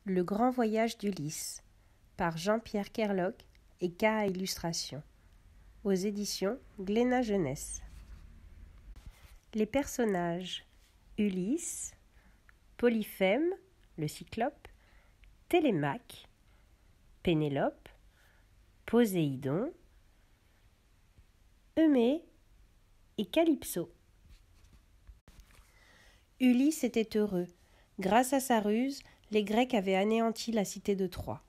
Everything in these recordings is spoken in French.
Le grand voyage d'Ulysse par Jean-Pierre Kerlock et K. Illustration aux éditions Glénat Jeunesse. Les personnages: Ulysse, Polyphème, le cyclope, Télémaque, Pénélope, Poséidon, Eumée et Calypso. Ulysse était heureux. Grâce à sa ruse, les Grecs avaient anéanti la cité de Troie.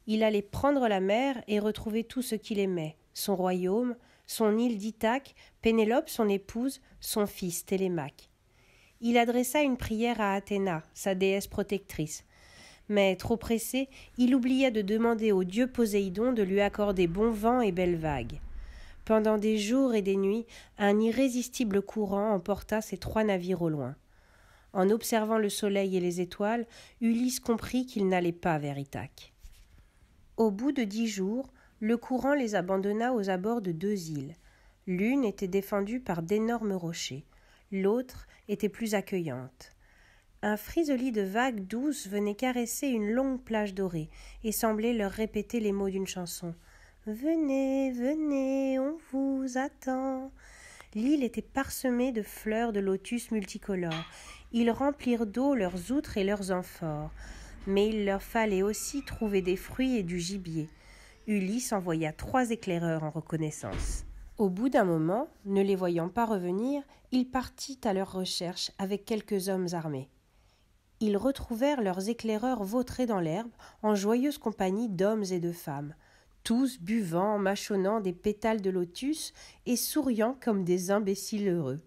Il allait prendre la mer et retrouver tout ce qu'il aimait, son royaume, son île d'Ithaque, Pénélope, son épouse, son fils Télémaque. Il adressa une prière à Athéna, sa déesse protectrice. Mais, trop pressé, il oublia de demander au dieu Poséidon de lui accorder bon vent et belles vagues. Pendant des jours et des nuits, un irrésistible courant emporta ces 3 navires au loin. En observant le soleil et les étoiles, Ulysse comprit qu'il n'allait pas vers Ithaque. Au bout de 10 jours, le courant les abandonna aux abords de 2 îles. L'une était défendue par d'énormes rochers, l'autre était plus accueillante. Un friseli de vagues douces venait caresser une longue plage dorée et semblait leur répéter les mots d'une chanson. « Venez, venez, on vous attend ». L'île était parsemée de fleurs de lotus multicolores. Ils remplirent d'eau leurs outres et leurs amphores. Mais il leur fallait aussi trouver des fruits et du gibier. Ulysse envoya 3 éclaireurs en reconnaissance. Au bout d'un moment, ne les voyant pas revenir, il partit à leur recherche avec quelques hommes armés. Ils retrouvèrent leurs éclaireurs vautrés dans l'herbe, en joyeuse compagnie d'hommes et de femmes, tous buvant, mâchonnant des pétales de lotus et souriant comme des imbéciles heureux.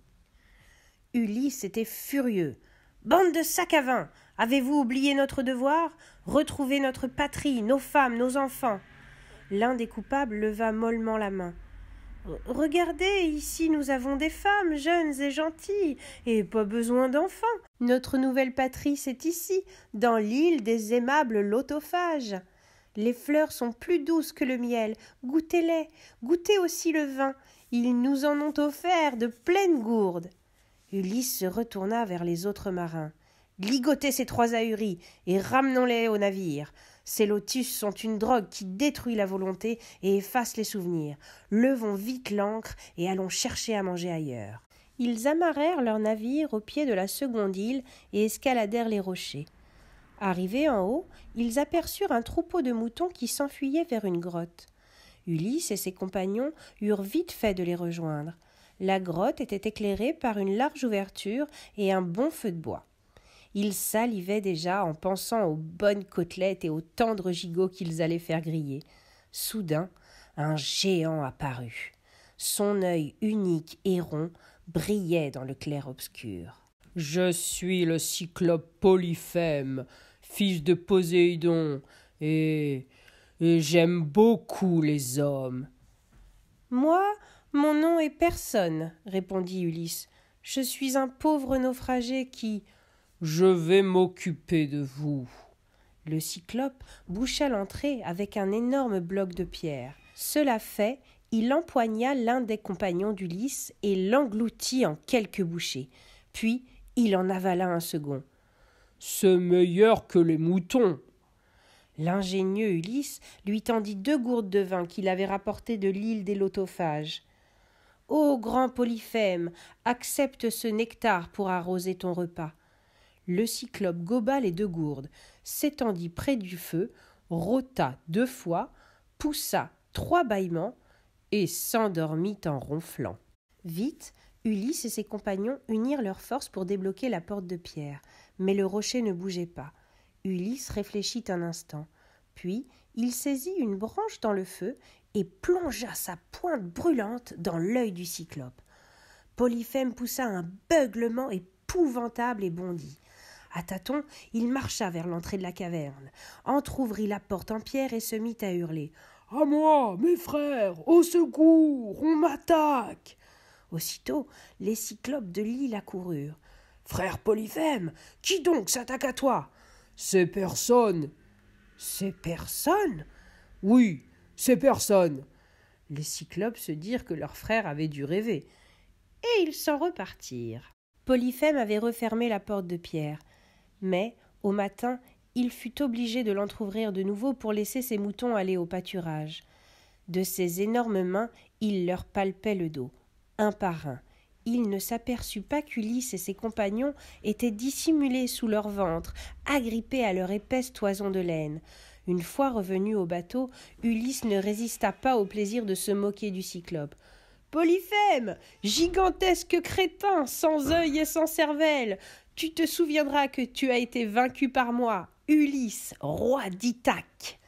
Ulysse était furieux. « Bande de sacs à vin! Avez-vous oublié notre devoir? Retrouvez notre patrie, nos femmes, nos enfants !» L'un des coupables leva mollement la main. « Regardez, ici nous avons des femmes jeunes et gentilles, et pas besoin d'enfants. Notre nouvelle patrie, c'est ici, dans l'île des aimables lotophages. Les fleurs sont plus douces que le miel, goûtez-les, goûtez aussi le vin, ils nous en ont offert de pleines gourdes. » Ulysse se retourna vers les autres marins. « Ligotez ces 3 ahuris et ramenons-les au navire. Ces lotus sont une drogue qui détruit la volonté et efface les souvenirs. Levons vite l'ancre et allons chercher à manger ailleurs. » Ils amarrèrent leur navire au pied de la seconde île et escaladèrent les rochers. Arrivés en haut, ils aperçurent un troupeau de moutons qui s'enfuyait vers une grotte. Ulysse et ses compagnons eurent vite fait de les rejoindre. La grotte était éclairée par une large ouverture et un bon feu de bois. Ils salivaient déjà en pensant aux bonnes côtelettes et aux tendres gigots qu'ils allaient faire griller. Soudain, un géant apparut. Son œil unique et rond brillait dans le clair-obscur. « Je suis le cyclope Polyphème, fils de Poséidon, et j'aime beaucoup les hommes. »« Moi, mon nom est personne, » répondit Ulysse. « Je suis un pauvre naufragé qui… » »« Je vais m'occuper de vous. » Le cyclope boucha l'entrée avec un énorme bloc de pierre. Cela fait, il empoigna l'un des compagnons d'Ulysse et l'engloutit en quelques bouchées. Puis, il en avala un second. « C'est meilleur que les moutons. » L'ingénieux Ulysse lui tendit 2 gourdes de vin qu'il avait rapportées de l'île des lotophages. « Ô grand Polyphème, accepte ce nectar pour arroser ton repas. » Le cyclope goba les 2 gourdes, s'étendit près du feu, rôta 2 fois, poussa 3 bâillements et s'endormit en ronflant. Vite, Ulysse et ses compagnons unirent leurs forces pour débloquer la porte de pierre, mais le rocher ne bougeait pas. Ulysse réfléchit un instant, puis il saisit une branche dans le feu et plongea sa pointe brûlante dans l'œil du cyclope. Polyphème poussa un beuglement épouvantable et bondit. À tâtons, il marcha vers l'entrée de la caverne, entr'ouvrit la porte en pierre et se mit à hurler. « À moi, mes frères, au secours, on m'attaque !» Aussitôt, les cyclopes de l'île accoururent. « Frère Polyphème, qui donc s'attaque à toi ?»« C'est personne. »« C'est personne ?»« Oui, c'est personne. » Les cyclopes se dirent que leur frère avait dû rêver, et ils s'en repartirent. Polyphème avait refermé la porte de pierre, mais, au matin, Il fut obligé de l'entr'ouvrir de nouveau pour laisser ses moutons aller au pâturage. De ses énormes mains, il leur palpait le dos, un par un. Il ne s'aperçut pas qu'Ulysse et ses compagnons étaient dissimulés sous leur ventre, agrippés à leur épaisse toison de laine. Une fois revenu au bateau, Ulysse ne résista pas au plaisir de se moquer du Cyclope. « Polyphème, gigantesque crétin, sans œil et sans cervelle, tu te souviendras que tu as été vaincu par moi, Ulysse, roi d'Ithaque. »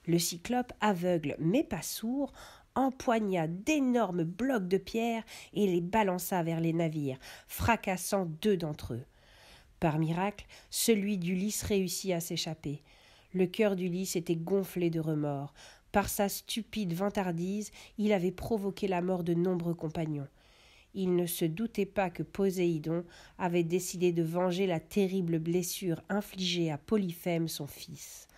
Le Cyclope, aveugle mais pas sourd, empoigna d'énormes blocs de pierre et les balança vers les navires, fracassant 2 d'entre eux. Par miracle, celui d'Ulysse réussit à s'échapper. Le cœur d'Ulysse était gonflé de remords. Par sa stupide vantardise, il avait provoqué la mort de nombreux compagnons. Il ne se doutait pas que Poséidon avait décidé de venger la terrible blessure infligée à Polyphème, son fils.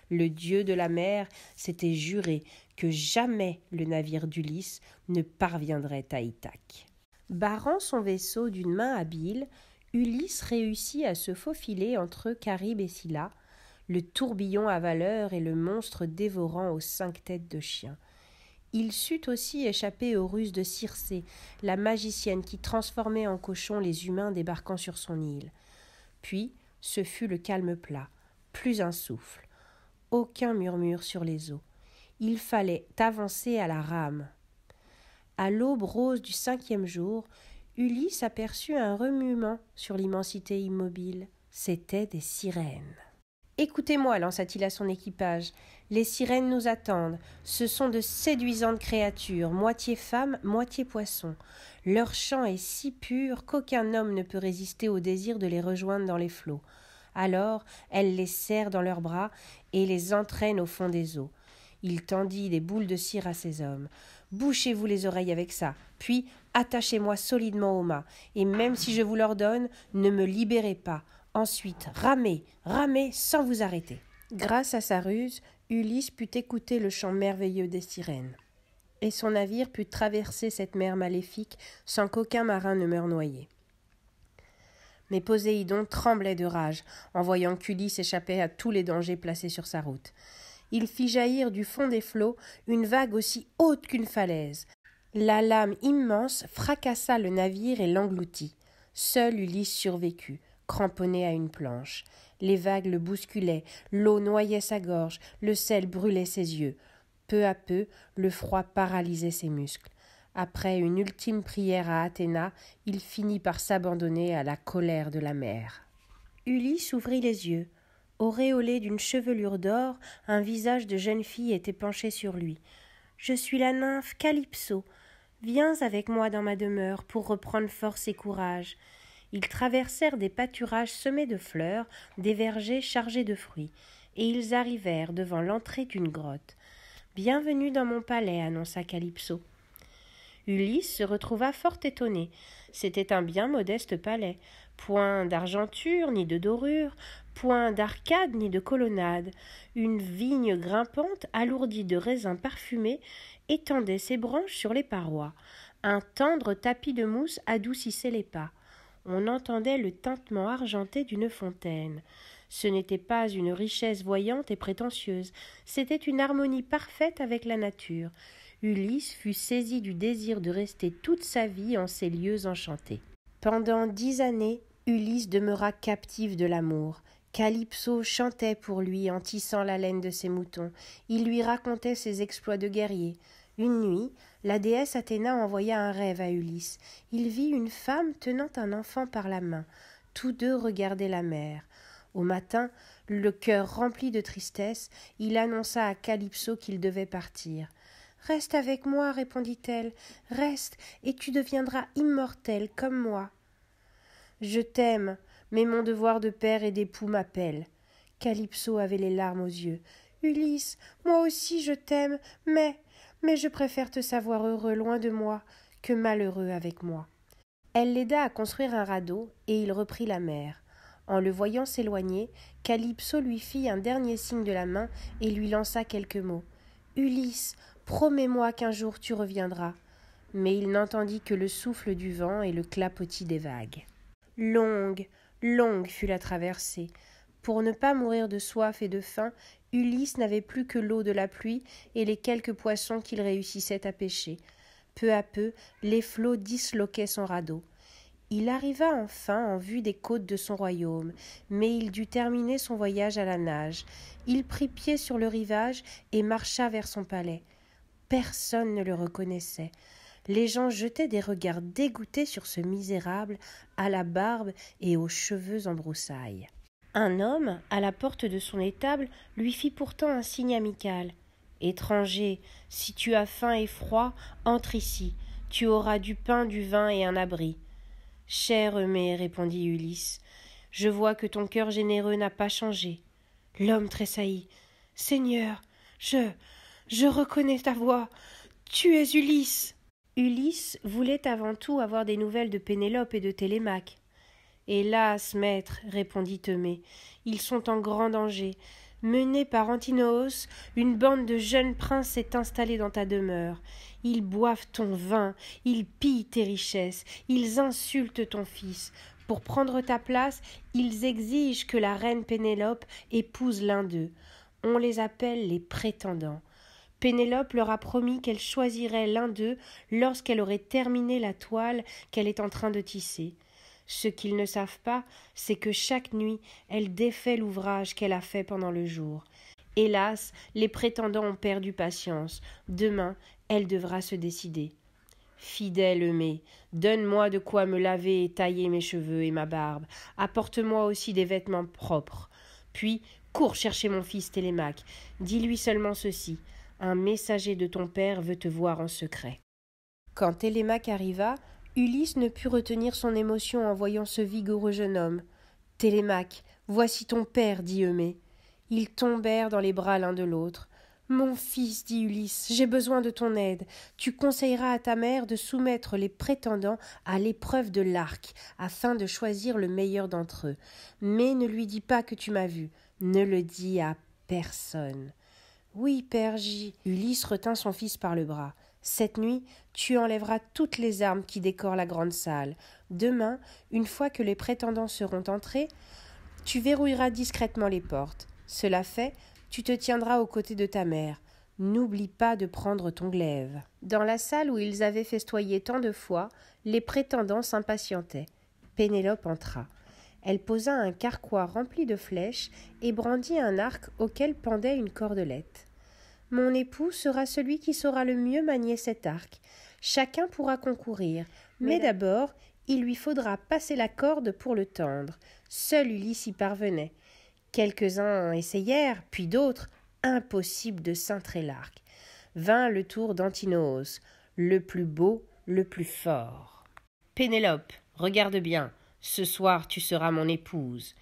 Le dieu de la mer s'était juré que jamais le navire d'Ulysse ne parviendrait à Ithaque. Barrant son vaisseau d'une main habile, Ulysse réussit à se faufiler entre Charybde et Scylla, le tourbillon avaleur et le monstre dévorant aux 5 têtes de chien. Il sut aussi échapper aux ruses de Circé, la magicienne qui transformait en cochons les humains débarquant sur son île. Puis, ce fut le calme plat, plus un souffle. Aucun murmure sur les eaux. Il fallait avancer à la rame. À l'aube rose du 5e jour, Ulysse aperçut un remuement sur l'immensité immobile. C'étaient des sirènes. « Écoutez-moi, lança-t-il à son équipage. Les sirènes nous attendent. Ce sont de séduisantes créatures, moitié femmes, moitié poissons. Leur chant est si pur qu'aucun homme ne peut résister au désir de les rejoindre dans les flots. Alors, elle les serre dans leurs bras et les entraîne au fond des eaux. Il tendit des boules de cire à ses hommes. « Bouchez-vous les oreilles avec ça, puis attachez-moi solidement au mât, et même si je vous l'ordonne, ne me libérez pas. Ensuite, ramez, ramez sans vous arrêter. » Grâce à sa ruse, Ulysse put écouter le chant merveilleux des sirènes. Et son navire put traverser cette mer maléfique sans qu'aucun marin ne meure noyé. Mais Poséidon tremblait de rage en voyant qu'Ulysse échappait à tous les dangers placés sur sa route. Il fit jaillir du fond des flots une vague aussi haute qu'une falaise. La lame immense fracassa le navire et l'engloutit. Seul Ulysse survécut, cramponné à une planche. Les vagues le bousculaient, l'eau noyait sa gorge, le sel brûlait ses yeux. Peu à peu, le froid paralysait ses muscles. Après une ultime prière à Athéna, il finit par s'abandonner à la colère de la mer. Ulysse ouvrit les yeux. Auréolé d'une chevelure d'or, un visage de jeune fille était penché sur lui. « Je suis la nymphe Calypso. Viens avec moi dans ma demeure pour reprendre force et courage. » Ils traversèrent des pâturages semés de fleurs, des vergers chargés de fruits, et ils arrivèrent devant l'entrée d'une grotte. « Bienvenue dans mon palais, annonça Calypso. Ulysse se retrouva fort étonné. C'était un bien modeste palais. Point d'argenture ni de dorure, point d'arcade ni de colonnade. Une vigne grimpante, alourdie de raisins parfumés, étendait ses branches sur les parois. Un tendre tapis de mousse adoucissait les pas. On entendait le tintement argenté d'une fontaine. Ce n'était pas une richesse voyante et prétentieuse, c'était une harmonie parfaite avec la nature. Ulysse fut saisi du désir de rester toute sa vie en ces lieux enchantés. Pendant 10 années, Ulysse demeura captif de l'amour. Calypso chantait pour lui en tissant la laine de ses moutons. Il lui racontait ses exploits de guerrier. Une nuit, la déesse Athéna envoya un rêve à Ulysse. Il vit une femme tenant un enfant par la main. Tous deux regardaient la mer. Au matin, le cœur rempli de tristesse, il annonça à Calypso qu'il devait partir. « Reste avec moi, répondit-elle, reste, et tu deviendras immortel comme moi. »« Je t'aime, mais mon devoir de père et d'époux m'appelle. » Calypso avait les larmes aux yeux. « Ulysse, moi aussi je t'aime, mais je préfère te savoir heureux loin de moi que malheureux avec moi. » Elle l'aida à construire un radeau, et il reprit la mer. En le voyant s'éloigner, Calypso lui fit un dernier signe de la main et lui lança quelques mots. « Ulysse, promets-moi qu'un jour tu reviendras. » Mais il n'entendit que le souffle du vent et le clapotis des vagues. Longue, longue fut la traversée. Pour ne pas mourir de soif et de faim, Ulysse n'avait plus que l'eau de la pluie et les quelques poissons qu'il réussissait à pêcher. Peu à peu, les flots disloquaient son radeau. Il arriva enfin en vue des côtes de son royaume, mais il dut terminer son voyage à la nage. Il prit pied sur le rivage et marcha vers son palais. Personne ne le reconnaissait. Les gens jetaient des regards dégoûtés sur ce misérable, à la barbe et aux cheveux en broussailles. Un homme, à la porte de son étable, lui fit pourtant un signe amical. « Étranger, si tu as faim et froid, entre ici. Tu auras du pain, du vin et un abri. » « Cher Eumée, répondit Ulysse, je vois que ton cœur généreux n'a pas changé. » L'homme tressaillit. « Seigneur, je reconnais ta voix. Tu es Ulysse. » Ulysse voulait avant tout avoir des nouvelles de Pénélope et de Télémaque. « Hélas, maître, répondit Eumée, ils sont en grand danger. Menée par Antinoos, une bande de jeunes princes s'est installée dans ta demeure. Ils boivent ton vin, ils pillent tes richesses, ils insultent ton fils. Pour prendre ta place, ils exigent que la reine Pénélope épouse l'un d'eux. On les appelle les prétendants. Pénélope leur a promis qu'elle choisirait l'un d'eux lorsqu'elle aurait terminé la toile qu'elle est en train de tisser. Ce qu'ils ne savent pas, c'est que chaque nuit, elle défait l'ouvrage qu'elle a fait pendant le jour. Hélas, les prétendants ont perdu patience. Demain, elle devra se décider. Fidèle Eumée, donne-moi de quoi me laver et tailler mes cheveux et ma barbe. Apporte-moi aussi des vêtements propres. Puis, cours chercher mon fils Télémaque. Dis-lui seulement ceci. Un messager de ton père veut te voir en secret. Quand Télémaque arriva, Ulysse ne put retenir son émotion en voyant ce vigoureux jeune homme. « Télémaque, voici ton père, dit Eumée. » Ils tombèrent dans les bras l'un de l'autre. « Mon fils, dit Ulysse, j'ai besoin de ton aide. Tu conseilleras à ta mère de soumettre les prétendants à l'épreuve de l'arc, afin de choisir le meilleur d'entre eux. Mais ne lui dis pas que tu m'as vu. Ne le dis à personne. » « Oui, père J. » Ulysse retint son fils par le bras. « Cette nuit, tu enlèveras toutes les armes qui décorent la grande salle. Demain, une fois que les prétendants seront entrés, tu verrouilleras discrètement les portes. Cela fait, tu te tiendras aux côtés de ta mère. N'oublie pas de prendre ton glaive. » Dans la salle où ils avaient festoyé tant de fois, les prétendants s'impatientaient. Pénélope entra. Elle posa un carquois rempli de flèches et brandit un arc auquel pendait une cordelette. « Mon époux sera celui qui saura le mieux manier cet arc. Chacun pourra concourir, mais d'abord, il lui faudra passer la corde pour le tendre. Seul Ulysse y parvenait. Quelques-uns essayèrent, puis d'autres. Impossible de cintrer l'arc. Vint le tour d'Antinoos, le plus beau, le plus fort. « Pénélope, regarde bien. Ce soir, tu seras mon épouse. »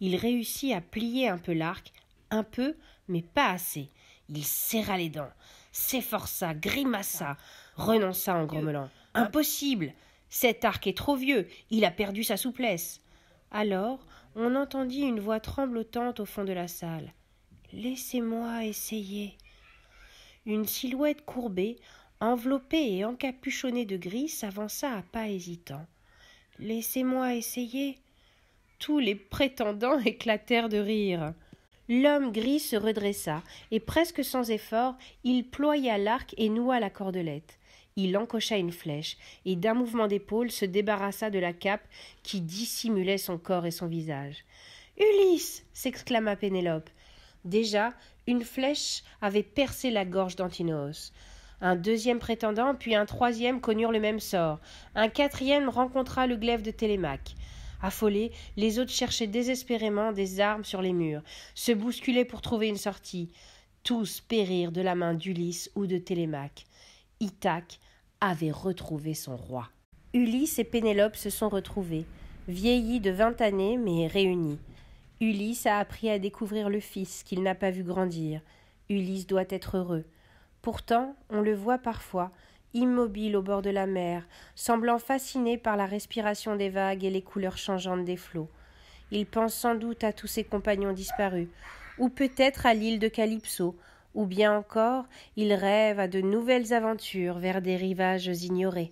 Il réussit à plier un peu l'arc, un peu, mais pas assez. Il serra les dents, s'efforça, grimaça, renonça en grommelant. « Impossible! Cet arc est trop vieux, il a perdu sa souplesse. » Alors, on entendit une voix tremblotante au fond de la salle. « Laissez-moi essayer. » Une silhouette courbée, enveloppée et encapuchonnée de gris, s'avança à pas hésitants. « Laissez-moi essayer. » Tous les prétendants éclatèrent de rire. L'homme gris se redressa, et presque sans effort, il ploya l'arc et noua la cordelette. Il encocha une flèche, et d'un mouvement d'épaule se débarrassa de la cape qui dissimulait son corps et son visage. « Ulysse !» s'exclama Pénélope. Déjà, une flèche avait percé la gorge d'Antinoos. Un deuxième prétendant, puis un troisième connurent le même sort. Un quatrième rencontra le glaive de Télémaque. Affolés, les autres cherchaient désespérément des armes sur les murs, se bousculaient pour trouver une sortie. Tous périrent de la main d'Ulysse ou de Télémaque. Ithaque avait retrouvé son roi. Ulysse et Pénélope se sont retrouvés, vieillis de 20 années, mais réunis. Ulysse a appris à découvrir le fils qu'il n'a pas vu grandir. Ulysse doit être heureux. Pourtant, on le voit parfois, immobile au bord de la mer, semblant fasciné par la respiration des vagues et les couleurs changeantes des flots. Il pense sans doute à tous ses compagnons disparus, ou peut-être à l'île de Calypso, ou bien encore il rêve à de nouvelles aventures vers des rivages ignorés.